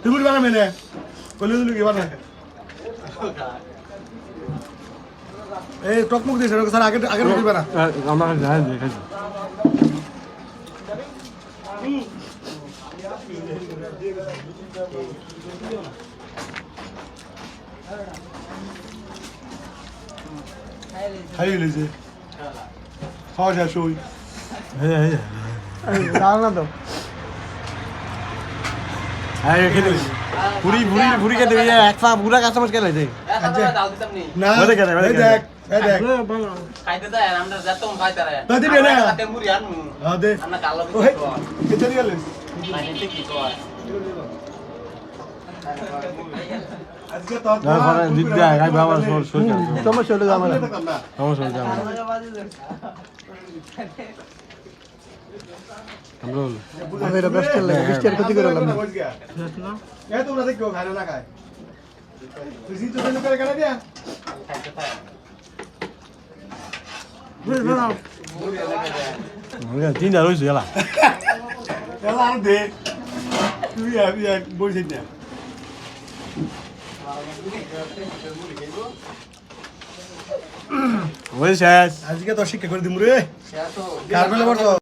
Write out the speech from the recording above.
তুমি বানাবে না কইলে দিলু কি বানা এই টকমুক দিছ স্যার আগে আগে দিবে না আমরা যাই দেখাই খাই লিছে খাওয়া যা শুই হ্যাঁ দাও না তো আরে খেতে পুরি পুরি পুরি খেতে এক পা পুরা কাস্টমার খেলে দেই না ওরে কেন ওরে এই দেখ এই দেখ খাইতে দেয় আমরা যেতম খাইতে রে না দিবে না হাতে মুড়ি আনমু হ্যাঁ দে আমরা কালো ওই বিস্কুট খাওয়া কেতে গেলে খাইতে কি খাওয়া আজকে তো না পরে জিত যায় গাই বাবা সর সর সমস্যা হলো আমার সমস্যা হচ্ছে আমার আমরা আমি এটা বেস্ট লাগে বিস্টের ক্ষতি করে লাম না এ তোমরা দেখো খায় না খায় তুই সিটো দেন করে কেন দিয়া খাইতে পায় বুঝ বানাও মুড়ি লাগে দেয় আমরা তিনটা রইছে এলা এলা আর দে তুই আমি এক বইছি না ওই শেষ আজকে তো শিক্ষা করে দিমু রে সে তো কার বেলা বড়